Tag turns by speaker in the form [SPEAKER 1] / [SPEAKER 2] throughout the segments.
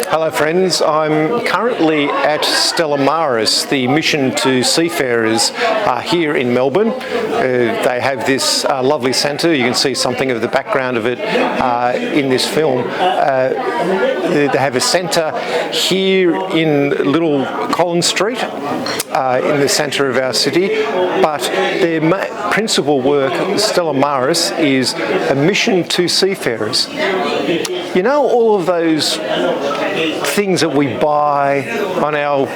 [SPEAKER 1] Hello friends, I'm currently at Stella Maris, the mission to seafarers here in Melbourne. They have this lovely centre. You can see something of the background of it in this film. They have a centre here in Little Collins Street in the centre of our city, but their principal work, Stella Maris, is a mission to seafarers. You know, all of those things that we buy on our,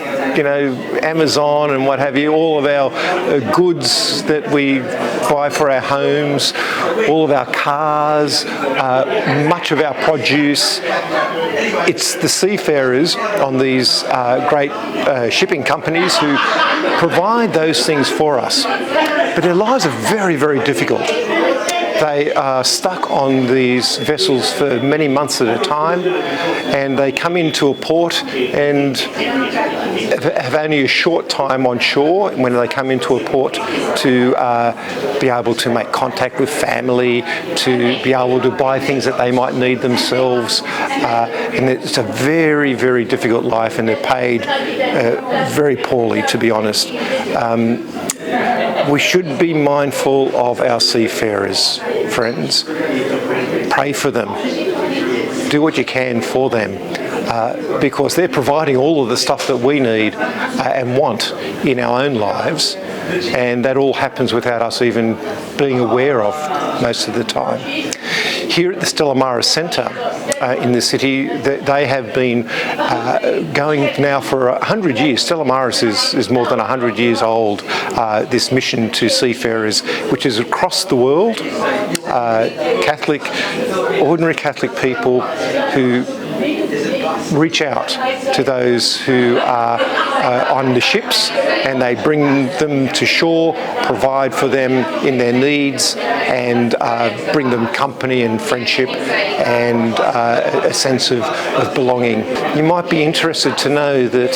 [SPEAKER 1] Amazon and what have you, all of our goods that we buy for our homes, all of our cars, much of our produce. It's the seafarers on these great shipping companies who provide those things for us. But their lives are very, very difficult. They are stuck on these vessels for many months at a time, and they come into a port and have only a short time on shore when they come into a port to be able to make contact with family, to be able to buy things that they might need themselves. And it's a very, very difficult life, and they're paid very poorly, to be honest. We should be mindful of our seafarers, friends. Pray for them. Do what you can for them, because they're providing all of the stuff that we need and want in our own lives, and that all happens without us even being aware of most of the time. Here at the Stella Maris Centre in the city, they have been going now for 100 years. Stella Maris is more than 100 years old, this mission to seafarers, which is across the world. Ordinary Catholic people who reach out to those who are on the ships, and they bring them to shore, provide for them in their needs, and bring them company and friendship and a sense of belonging. You might be interested to know that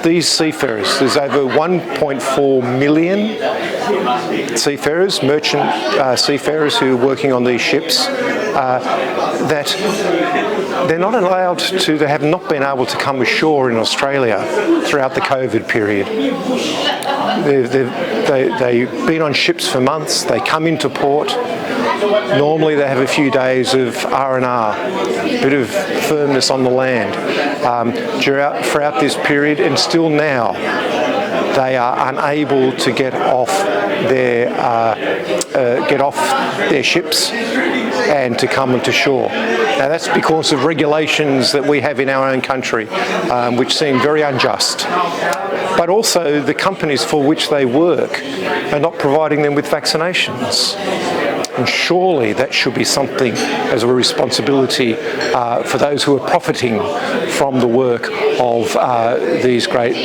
[SPEAKER 1] these seafarers, there's over 1.4 million seafarers, merchant seafarers who are working on these ships, that they're not allowed to, they have not been able to come ashore in Australia throughout the COVID period. They've been on ships for months, they come into port. Normally they have a few days of R&R, a bit of firmness on the land. Throughout this period, and still now, they are unable to get off their ships and to come onto shore. Now that's because of regulations that we have in our own country, which seem very unjust. But also the companies for which they work are not providing them with vaccinations. And surely that should be something as a responsibility for those who are profiting from the work of these great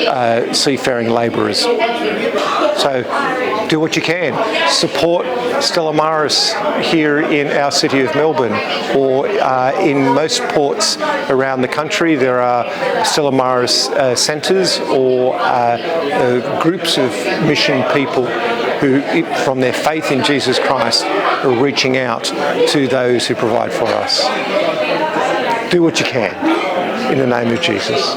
[SPEAKER 1] seafaring labourers. So do what you can. Support Stella Maris here in our city of Melbourne, or in most ports around the country. There are Stella Maris centres or groups of mission people who, from their faith in Jesus Christ, are reaching out to those who provide for us. Do what you can in the name of Jesus.